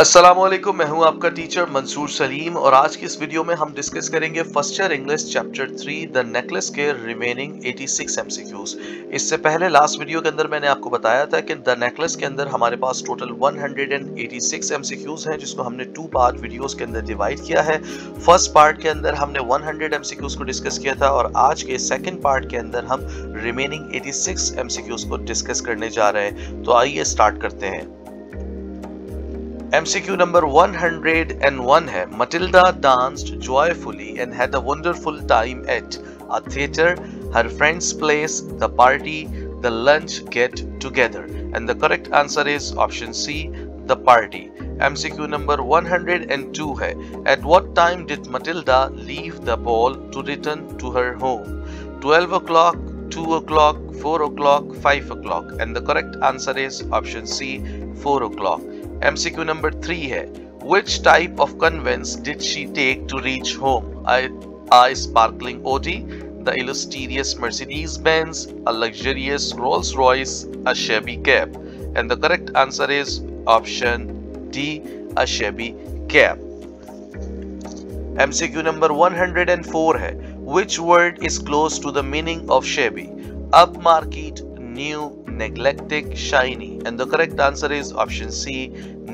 अस्सलामुअलैकुम, मैं हूं आपका टीचर मंसूर सलीम और आज की इस वीडियो में हम डिस्कस करेंगे first year English chapter 3 the necklace के रिमेनिंग 86 एमसीक्यूज। इससे पहले लास्ट वीडियो के अंदर मैंने आपको बताया था कि द नेकलेस के अंदर हमारे पास टोटल 186 एमसीक्यूज हैं जिसको हमने 2 पार्ट वीडियोस के अंदर डिवाइड किया है। फर्स्ट पार्ट के अंदर हमने 100 एमसीक्यूज को डिस्कस किया था और आज के सेकंड पार्ट के अंदर हम रिमेनिंग 86 एमसीक्यूज को डिस्कस करने जा रहे हैं। तो आइए स्टार्ट करते हैं। MCQ number 101 है Matilda danced joyfully and had a wonderful time at a theater, her friend's place, the party, the lunch get together, and the correct answer is option C, the party. MCQ number 102 है At what time did Matilda leave the ball to return to her home? 12 o'clock, 2 o'clock, 4 o'clock, 5 o'clock, and the correct answer is option C, 4 o'clock. MCQ number 3 है Which type of conveyance did she take to reach home? A sparkling Audi, the illustrious Mercedes-Benz, a luxurious Rolls-Royce, a shabby cab. And the correct answer is option D, a shabby cab. MCQ number 104 है Which word is close to the meaning of shabby? Upmarket, new, neglected, shiny, and the correct answer is option C,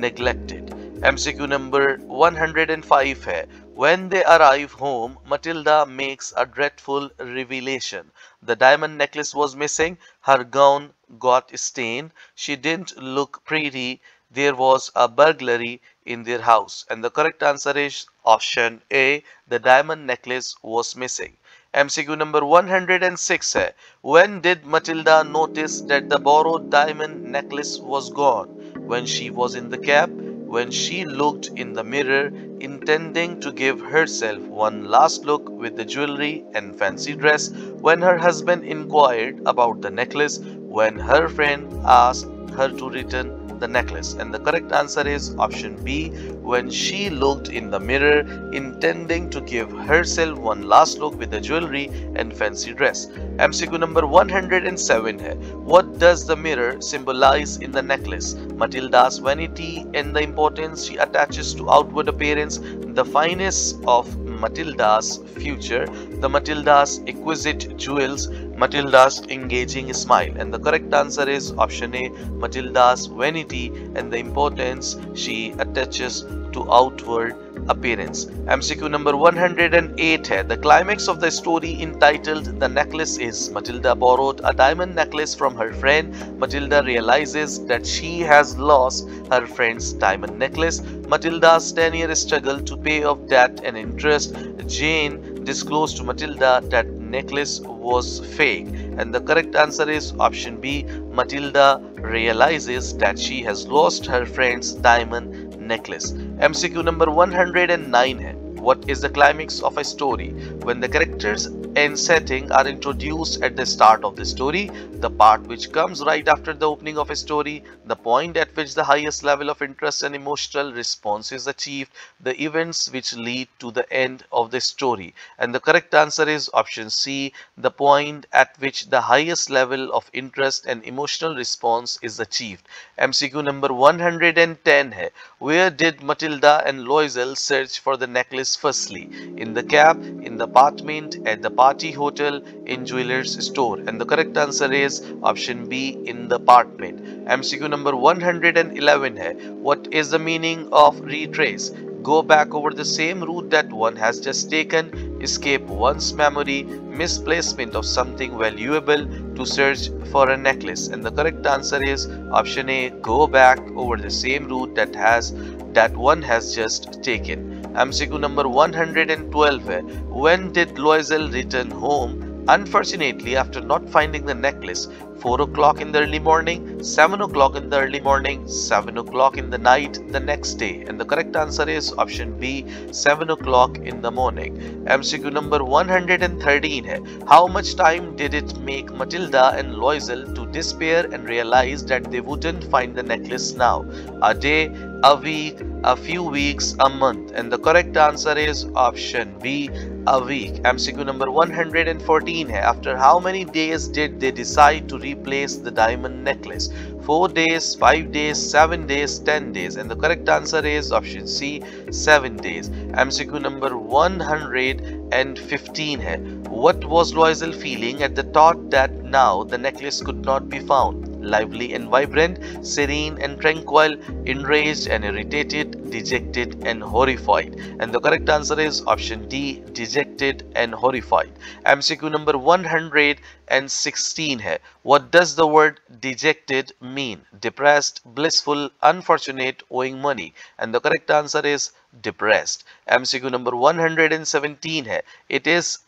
neglected. MCQ number 105 है When they arrive home, Matilda makes a dreadful revelation. The diamond necklace was missing. Her gown got stained. She didn't look pretty. There was a burglary in their house. And the correct answer is option A. The diamond necklace was missing. MCQ number 106 है When did Matilda notice that the borrowed diamond necklace was gone? When she was in the cab, when she looked in the mirror, intending to give herself one last look with the jewelry and fancy dress, when her husband inquired about the necklace, when her friend asked her to return the necklace. And the correct answer is option B, when she looked in the mirror intending to give herself one last look with the jewelry and fancy dress. MCQ number 107 है What does the mirror symbolize in the necklace? Matilda's vanity and the importance she attaches to outward appearance, the fineness of Matilda's future, the Matilda's exquisite jewels, Matilda's engaging smile. And the correct answer is option A, Matilda's vanity and the importance she attaches to outward appearance. MCQ number 108 है The climax of the story entitled The Necklace is Matilda borrowed a diamond necklace from her friend. Matilda realizes that she has lost her friend's diamond necklace. Matilda's 10-year struggle to pay off debt and interest. Jane disclosed to Matilda that necklace was fake. And the correct answer is option B. Matilda realizes that she has lost her friend's diamond necklace. MCQ number 109 है What is the climax of a story? When the characters and setting are introduced at the start of the story, the part which comes right after the opening of a story, the point at which the highest level of interest and emotional response is achieved, the events which lead to the end of the story. And the correct answer is option C, the point at which the highest level of interest and emotional response is achieved. MCQ number 110 है Where did Matilda and Loisel search for the necklace firstly? In the cab, in the apartment, at the party hotel, in jeweler's store. And the correct answer is option B, in the apartment. MCQ number 111 है What is the meaning of retrace? Go back over the same route that one has just taken, escape one's memory, misplacement of something valuable, to search for a necklace. And the correct answer is option A, go back over the same route that one has just taken. MCQ number 112 है When did Loisel return home? Unfortunately, after not finding the necklace, 4 o'clock in the early morning, 7 o'clock in the early morning, 7 o'clock in the night the next day. And the correct answer is option B, 7 o'clock in the morning. MCQ number 113 है How much time did it make Matilda and Loisel to despair and realize that they wouldn't find the necklace now? A day, a week, a few weeks, a month. And the correct answer is option B, a week. MCQ number 114 है, after how many days did they decide to replace the diamond necklace? 4 days, 5 days, 7 days, 10 days, and the correct answer is option C, 7 days. MCQ number 115 है, what was Loisel feeling at the thought that now the necklace could not be found? Lively and vibrant, serene and tranquil, enraged and irritated, dejected and horrified. And the correct answer is option D, dejected and horrified. MCQ number 116 है, what does the word dejected mean? Depressed, blissful, unfortunate, owing money. And the correct answer is depressed. MCQ number 117 है, it is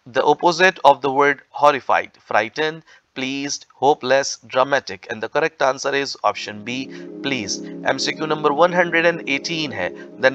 the opposite of the word horrified, frightened, pleased, hopeless, dramatic, and the correct answer is option B, pleased. MCQ number 118 hai, the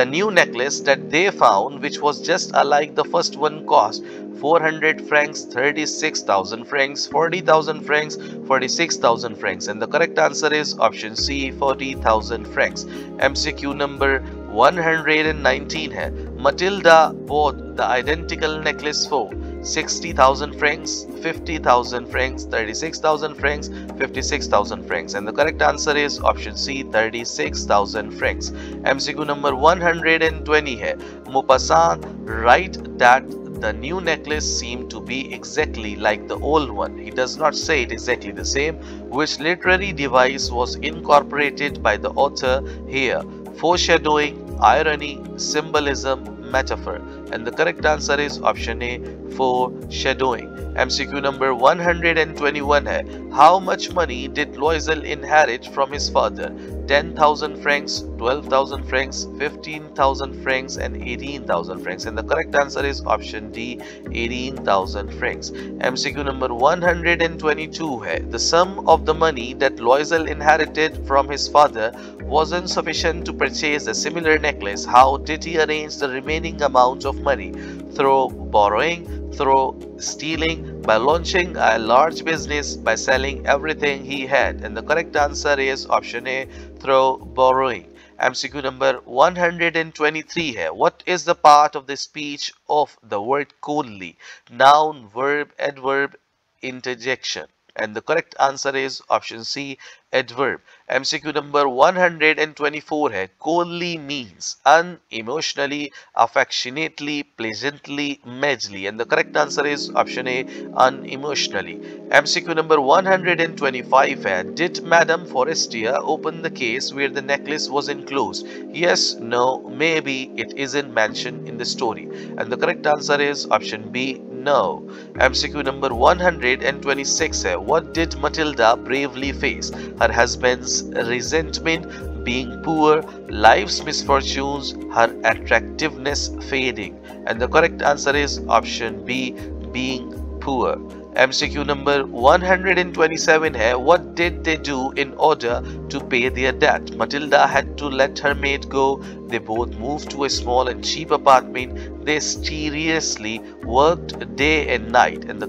new necklace that they found, which was just alike the first one, cost 400 francs, 36,000 francs, 40,000 francs, 46,000 francs, and the correct answer is option C, 40,000 francs. MCQ number 119 hai, Matilda bought the identical necklace for 60,000 francs, 50,000 francs, 36,000 francs, 56,000 francs, and the correct answer is option C, 36,000 francs. MCQ number 120 hai, Maupassant write that the new necklace seemed to be exactly like the old one. He does not say it exactly the same. Which literary device was incorporated by the author here? Foreshadowing, irony, symbolism, metaphor, and the correct answer is option A, foreshadowing. MCQ number 121 hai, how much money did Loisel inherit from his father? 10,000 francs, 12,000 francs, 15,000 francs, and 18,000 francs, and the correct answer is option D, 18,000 francs. MCQ number 122 hai, the sum of the money that Loisel inherited from his father wasn't sufficient to purchase a similar necklace. How did he arrange the remaining amount of money? Through borrowing, through stealing, by launching a large business, by selling everything he had, and the correct answer is option A, through borrowing. MCQ number 123 hai, what is the part of the speech of the word coldly? Noun, verb, adverb, interjection, and the correct answer is option C, adverb. MCQ number 124 hai, coldly means unemotionally, affectionately, pleasantly, madly, and the correct answer is option A, unemotionally. MCQ number 125 hai, did Madame Forestier open the case where the necklace was enclosed? Yes, no, maybe, it isn't mentioned in the story, and the correct answer is option B, no. MCQ number 126 hai, what did Matilda bravely face? Her husband's resentment, being poor, life's misfortunes, her attractiveness fading, and the correct answer is option B, being poor. MCQ number 127 hai, what did they do in order to pay their debt? Matilda had to let her maid go. They both moved to a small and cheap apartment. They seriously worked day and night, and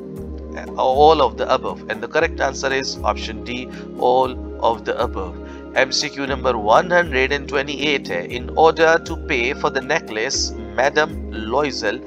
all of the above, and the correct answer is option D, all of the above. MCQ number 128 hai, in order to pay for the necklace, Madame Loisel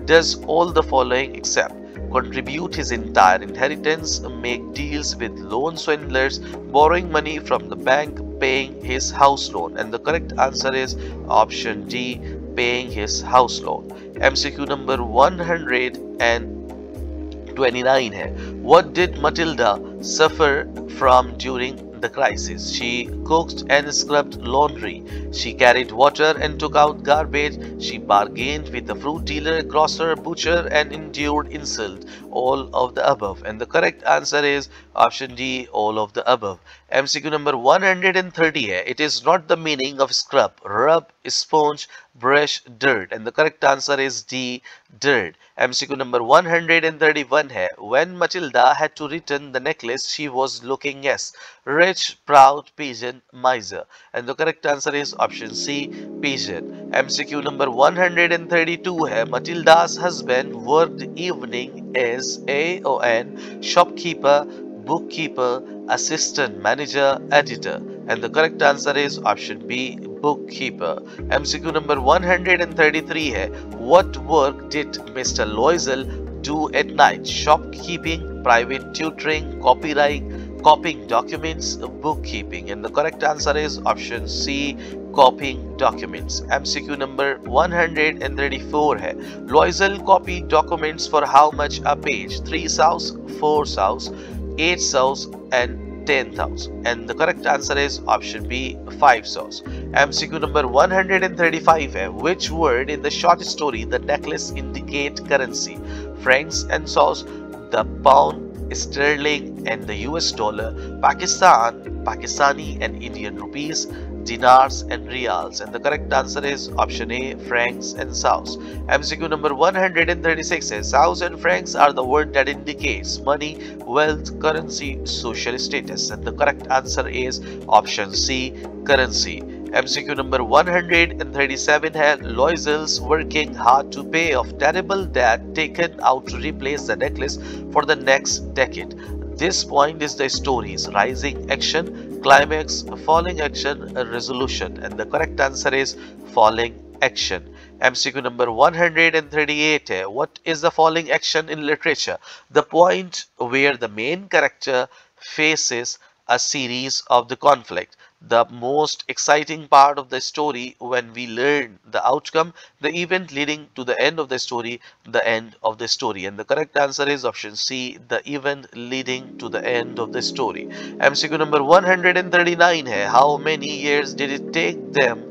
does all the following except contribute his entire inheritance, make deals with loan swindlers, borrowing money from the bank, paying his house loan, and the correct answer is option D, paying his house loan. MCQ number 129 hai, what did Matilda suffer from during the crisis? She cooked and scrubbed laundry. She carried water and took out garbage. She bargained with the fruit dealer, grocer, butcher, and endured insult. All of the above, and the correct answer is option D, all of the above. MCQ number 130 hai, it is not the meaning of scrub, rub, sponge, brush, dirt, and the correct answer is D, dirt. MCQ number 131 hai, when Matilda had to return the necklace, she was looking yes, rich, proud, peasant, miser, and the correct answer is option C, peasant. MCQ number 132 hai, Matilda's husband worked evening as AON, shopkeeper, bookkeeper, assistant manager, editor, and the correct answer is option B, bookkeeper. MCQ number 133 है, what work did Mr. Loisel do at night? Shopkeeping, private tutoring, copying documents, bookkeeping. And the correct answer is option C, copying documents. MCQ number 134 है, Loisel copied documents for how much a page? 3 saus, 4 saus, 8 saus and 10,000. And the correct answer is option B, 5 saws. MCQ number 135 है, which word in the short story The Necklace indicate currency? Francs and saws, the pound, sterling and the US dollar, Pakistan, Pakistani and Indian rupees, dinars and reals. And the correct answer is option A, francs and saus. MCQ number 136 says saus and francs are the word that indicates money, wealth, currency, social status. And the correct answer is option C, currency. MCQ number 137 है, Loisel's working hard to pay off terrible debt taken out to replace the necklace for the next decade. This point is the story's rising action, climax, falling action, resolution. And the correct answer is falling action. MCQ number 138 है, what is the falling action in literature? The point where the main character faces a series of the conflict. The most exciting part of the story when we learn the outcome, the event leading to the end of the story, the end of the story. And the correct answer is option C, the event leading to the end of the story. MCQ number 139 है, how many years did it take them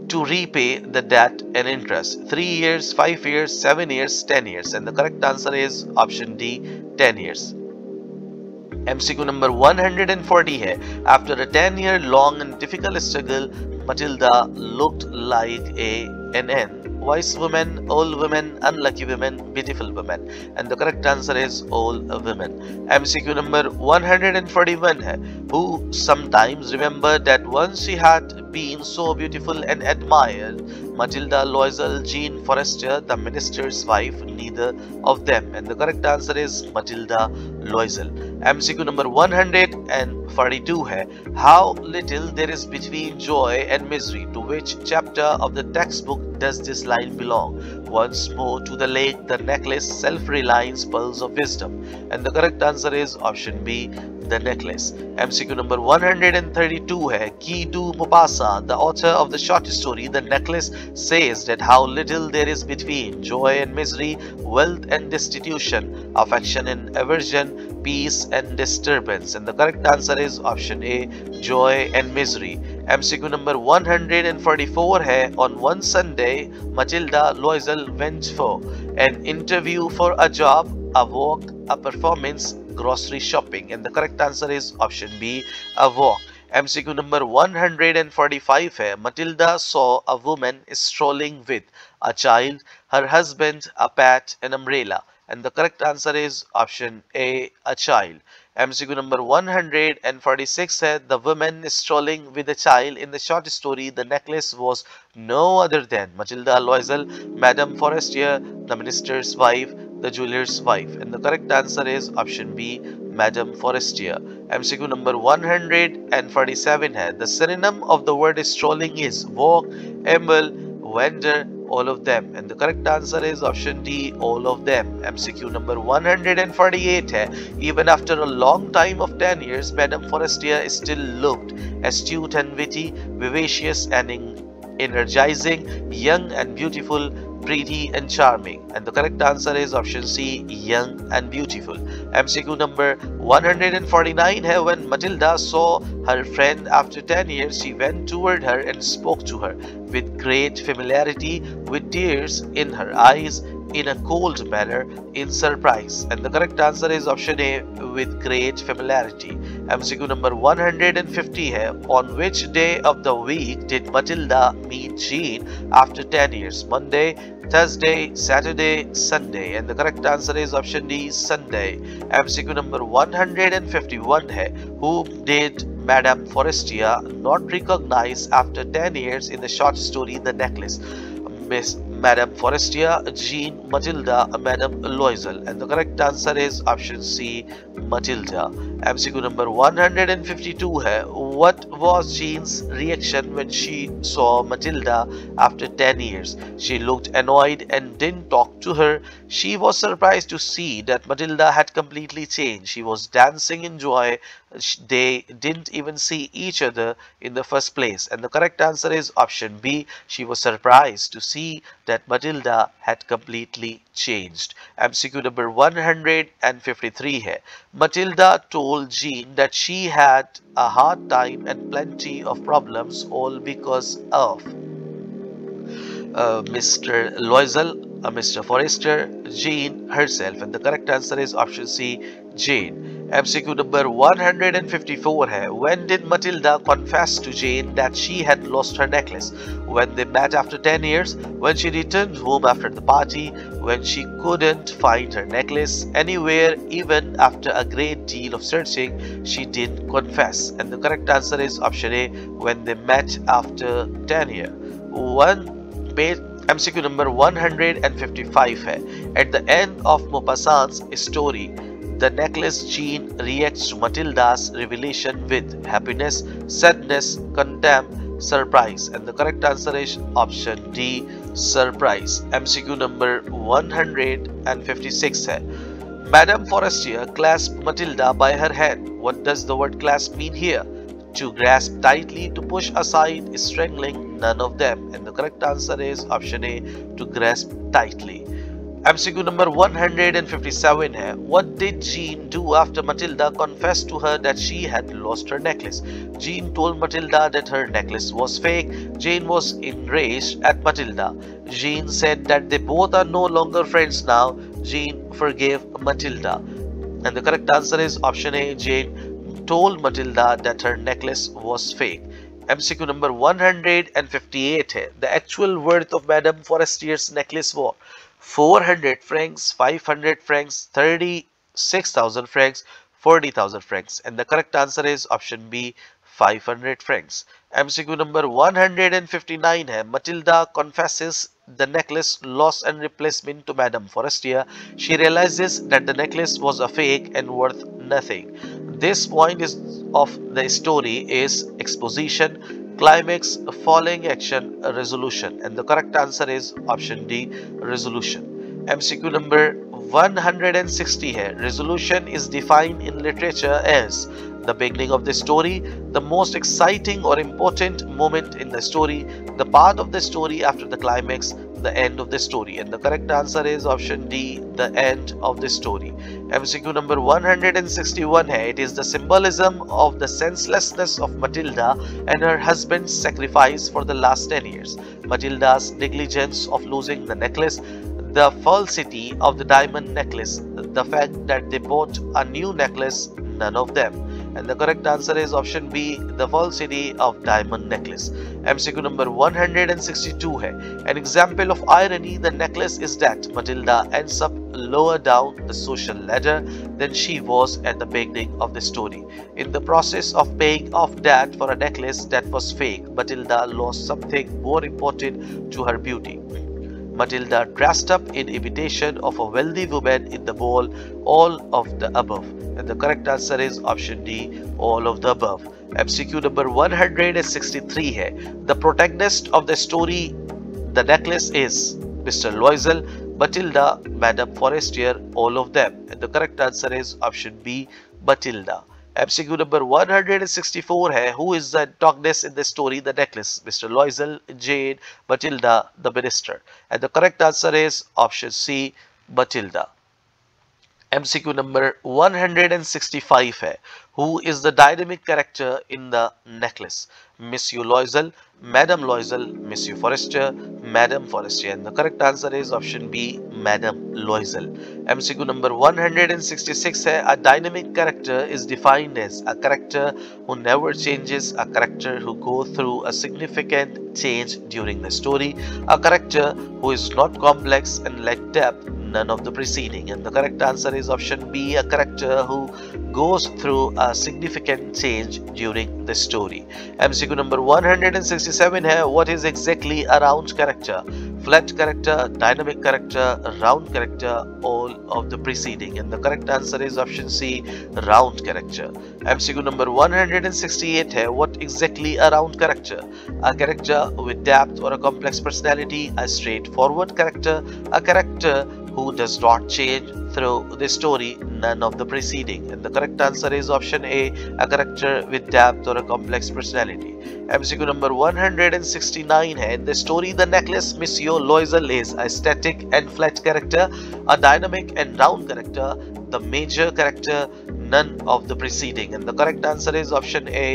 to repay the debt and interest? 3 years, 5 years, 7 years, 10 years. And the correct answer is option D, 10 years. MCQ number 140 है, after a 10-year long and difficult struggle, Matilda looked like an wise woman, old woman, unlucky woman, beautiful woman. And the correct answer is all women. MCQ number 141 है, who sometimes remembered that once she had been so beautiful and admired? Matilda, Loisel, Jean Forestier, the minister's wife, neither of them. And the correct answer is Matilda Loisel. MCQ number 142 है, how little there is between joy and misery. To which chapter of the textbook does this line belong? Once more to the lake, the necklace, self-reliance, pearls of wisdom. And the correct answer is option B, the necklace. MCQ number 132 है, Guy Maupassant, the author of the short story The Necklace, says that how little there is between joy and misery, wealth and destitution, affection and aversion, peace and disturbance. And the correct answer is option A, joy and misery. MCQ number 144 है, on one Sunday, Matilda Loisel went for an interview for a job, a walk, a performance, grocery shopping. And the correct answer is option B, a walk. MCQ number 145 है, Matilda saw a woman strolling with a child, her husband, a pet, an umbrella. And the correct answer is option A, a child. MCQ number 146 है, the woman strolling with a child in the short story The Necklace was no other than Matilda Loisel, Madame Forestier, the minister's wife, the jeweler's wife. And the correct answer is option B, Madame Forestier. MCQ number 147 है, the synonym of the word strolling is walk, amble, wander, all of them. And the correct answer is option D, all of them. MCQ number 148 है, even after a long time of 10 years, Madame Forestier still looked astute and witty, vivacious and energizing, young and beautiful, pretty and charming. And the correct answer is option C, young and beautiful. MCQ number 149 है, when Matilda saw her friend after 10 years, she went toward her and spoke to her with great familiarity, with tears in her eyes, in a cold manner, in surprise. And the correct answer is option A, with great familiarity. MCQ number 150 है, on which day of the week did Matilda meet Jean after 10 years? Monday, Thursday, Saturday, Sunday. And the correct answer is option D, Sunday. MCQ number 151 है, whom did Madame Forestier not recognize after 10 years in the short story The Necklace? Miss Madame Forestier, Jean, Matilda, Madame Loisel. And the correct answer is option C, Matilda. MCQ number 152 है, what was Jean's reaction when she saw Matilda after 10 years? She looked annoyed and didn't talk to her. She was surprised to see that Matilda had completely changed. She was dancing in joy. They didn't even see each other in the first place. And the correct answer is option B. She was surprised to see that Matilda had completely changed. MCQ number 153 है. Matilda told Jean that she had a hard time and plenty of problems, all because of Mr. Loisel, Mr. Forrester, Jane herself, and the correct answer is option C, Jane. MCQ number 154 है, when did Matilda confess to Jane that she had lost her necklace? When they met after 10 years, when she returned home after the party, when she couldn't find her necklace anywhere, even after a great deal of searching, she didn't confess. And the correct answer is option A, when they met after 10 years. MCQ number 155 है, at the end of Maupassant's story, the necklace Jean reacts to Matilda's revelation with happiness, sadness, contempt, surprise, and the correct answer is option D, surprise. MCQ number 156 है, Madame Forestier clasped Matilda by her hand. What does the word clasp mean here? To grasp tightly, to push aside, strangling, none of them. And the correct answer is option A, to grasp tightly. MCQ number 157 है, what did Jean do after Matilda confessed to her that she had lost her necklace? Jean told Matilda that her necklace was fake. Jane was enraged at Matilda. Jean said that they both are no longer friends now. Jean forgave Matilda. And the correct answer is option A, Jane told Matilda that her necklace was fake. MCQ number 158 है, the actual worth of Madame Forestier's necklace was 400 francs, 500 francs, 36,000 francs, 40,000 francs, and the correct answer is option B, 500 francs. MCQ number 159 है, Matilda confesses the necklace loss and replacement to Madame Forestier. She realizes that the necklace was a fake and worth nothing. This point of the story is exposition, climax, falling action, resolution, and the correct answer is option D, resolution. MCQ number 160 है, resolution is defined in literature as the beginning of the story, the most exciting or important moment in the story, the part of the story after the climax, the end of the story, and the correct answer is option D, the end of the story. MCQ number 161 है, it is the symbolism of the senselessness of Matilda and her husband's sacrifice for the last 10 years. Matilda's negligence of losing the necklace, the falsity of the diamond necklace, the fact that they bought a new necklace, none of them. And the correct answer is option B, the falsity of diamond necklace. MCQ number 162 है, an example of irony, the necklace is that Matilda ends up lower down the social ladder than she was at the beginning of the story. In the process of paying off debt for a necklace that was fake, Matilda lost something more important to her beauty. Matilda dressed up in imitation of a wealthy woman in the ball, all of the above. And the correct answer is option D, all of the above. MCQ number 163 है, the protagonist of the story, the necklace is Mr. Loisel, Matilda, Madame Forestier, all of them. And the correct answer is option B, Matilda. MCQ number 164 है, who is the antagonist in the story, the necklace? Mr. Loisel, Jane, Matilda, the minister. And the correct answer is option C, Matilda. MCQ number 165 है, who is the dynamic character in the necklace? Monsieur Loisel, Madame Loisel, Monsieur Forestier, Madame Forestier, and the correct answer is option B, Madame Loisel. MCQ number 166 है, a dynamic character is defined as a character who never changes, a character who goes through a significant change during the story, a character who is not complex and lack depth, none of the preceding. And the correct answer is option B, a character who goes through a significant change during the story. MCQ number 167 है, what is exactly a round character? Flat character, dynamic character, round character, all of the preceding. And the correct answer is option C, round character. MCQ number 168 है, what exactly a round character? A character with depth or a complex personality, a straightforward character, a character who does not change through the story, none of the preceding. And the correct answer is option A, a character with depth or a complex personality. MCQ number 169 है, in the story The Necklace, Monsieur Loisel is a static and flat character, a dynamic and round character, the major character, none of the preceding. And the correct answer is option A,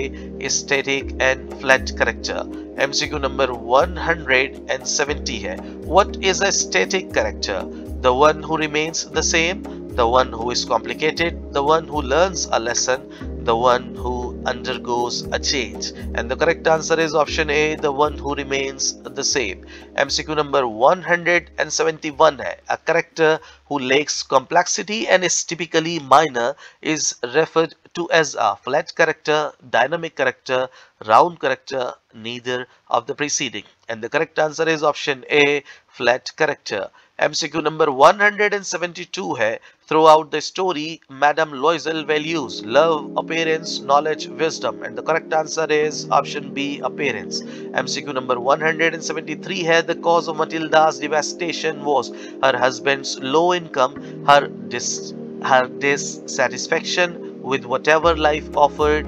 static and flat character. MCQ number 170 है, what is a static character? The one who remains the same, the one who is complicated, the one who learns a lesson, the one who undergoes a change. And the correct answer is option A, the one who remains the same. MCQ number 171 है, a character who lacks complexity and is typically minor is referred to as a flat character, dynamic character, round character, neither of the preceding. And the correct answer is option A, flat character. MCQ number 172 है, throughout the story Madame Loisel values love, appearance, knowledge, wisdom. And the correct answer is option B, appearance. MCQ number 173 है, the cause of Matilda's devastation was her husband's low income, her dissatisfaction with whatever life offered,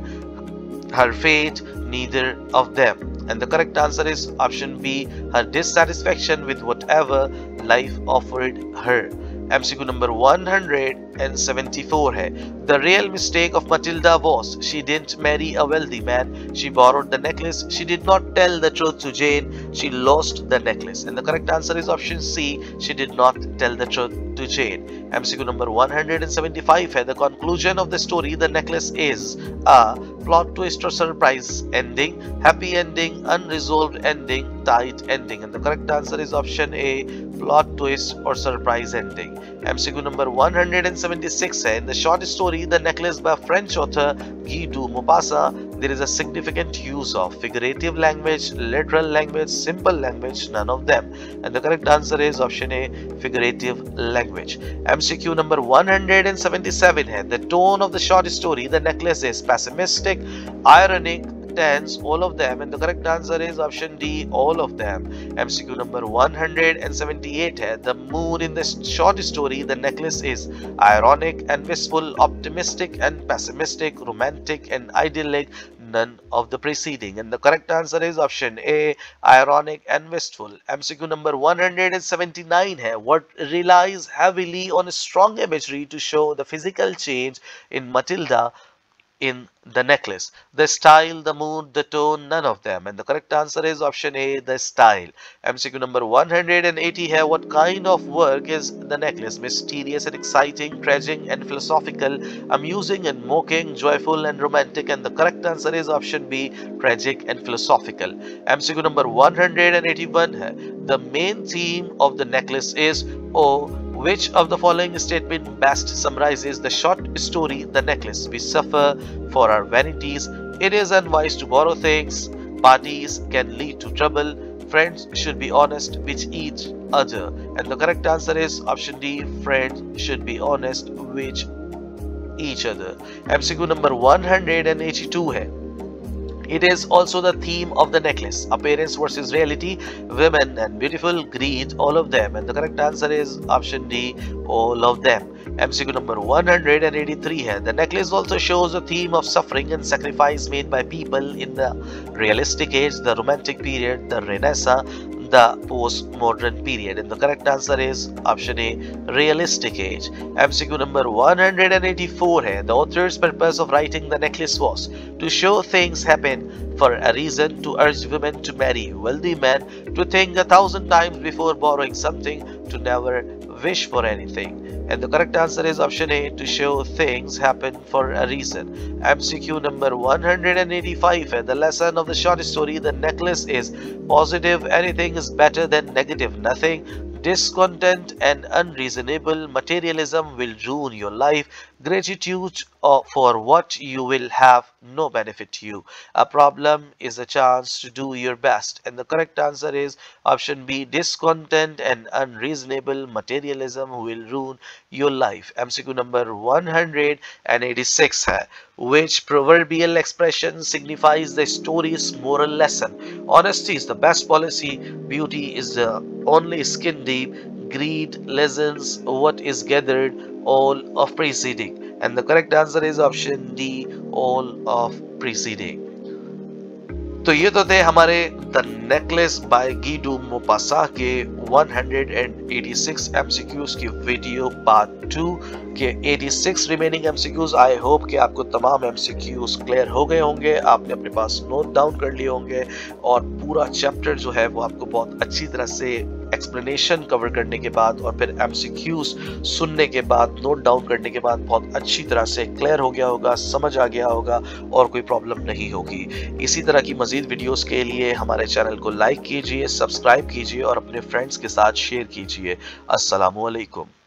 her fate, neither of them. And the correct answer is option B, her dissatisfaction with whatever life offered her. MCQ number 174 है, the real mistake of Matilda was she didn't marry a wealthy man, she borrowed the necklace, she did not tell the truth to Jane, she lost the necklace. And the correct answer is option C, she did not tell the truth to Jane. MCQ number 175 है, the conclusion of the story The Necklace is a plot twist or surprise ending, happy ending, unresolved ending, tight ending. And the correct answer is option A, plot twist or surprise ending. MCQ number 176 है, in the short story The Necklace by French author Guy de Maupassant, there is a significant use of figurative language, literal language, simple language, none of them. And the correct answer is option A, figurative language. MCQ number 177 है, the tone of the short story The Necklace is pessimistic, ironic, tense, all of them. And the correct answer is option D, all of them. MCQ number 178 है, the mood in the short story The Necklace is ironic and wistful, optimistic and pessimistic, romantic and idyllic, none of the preceding. And the correct answer is option A, ironic and wistful. MCQ number 179 है, what relies heavily on strong imagery to show the physical change in Matilda in The Necklace? The style, the mood, the tone, none of them. And the correct answer is option A, the style. MCQ number 180 है, what kind of work is The Necklace? Mysterious and exciting, tragic and philosophical, amusing and mocking, joyful and romantic. And the correct answer is option B, tragic and philosophical. MCQ number 181 है, the main theme of The Necklace is which of the following statement best summarizes the short story The Necklace? We suffer for our vanities, it is unwise to borrow things, parties can lead to trouble, friends should be honest with each other. And the correct answer is option D, friends should be honest with each other. MCQ number 182 है, it is also the theme of The Necklace, appearance versus reality, women and beautiful, greed, all of them. And the correct answer is option D, all of them. MCQ number 183 है, The Necklace also shows a theme of suffering and sacrifice made by people in the realistic age, the romantic period, the Renaissance, the postmodern period. And the correct answer is option A, realistic age. MCQ number 184 है, the author's purpose of writing The Necklace was to show things happen for a reason, to urge women to marry wealthy men, to think 1,000 times before borrowing something, to never wish for anything. And the correct answer is option A, to show things happen for a reason. MCQ number 185 है, the lesson of the short story The Necklace is positive, anything is better than negative nothing, discontent and unreasonable materialism will ruin your life. Gratitude for what you will have no benefit to you. A problem is a chance to do your best. And the correct answer is option B. Discontent and unreasonable materialism will ruin your life. MCQ number 186 है. Which proverbial expression signifies the story's moral lesson? Honesty is the best policy. Beauty is the only skin deep. Greed lessens what is gathered, all of preceding. And the correct answer is option D, all of preceding. तो ये तो थे हमारे the necklace bye गीडू Maupassant के 186 MCQs की video part 2 के 86 remaining MCQs. I hope कि आपको तमाम एमसीक्यूज क्लियर हो गए होंगे, आपने अपने पास नोट डाउन कर लिए होंगे और पूरा चैप्टर जो है वो आपको बहुत अच्छी तरह से एक्सप्लेनेशन कवर करने के बाद और फिर एमसीक्यूज सुनने के बाद, नोट डाउन करने के बाद बहुत अच्छी तरह से क्लियर हो गया होगा, समझ आ गया होगा और कोई प्रॉब्लम नहीं होगी। इसी तरह की मजीद वीडियोस के लिए हमारे चैनल को लाइक कीजिए, सब्सक्राइब कीजिए और अपने फ्रेंड्स के साथ शेयर कीजिए। अस्सलामु अलैकुम।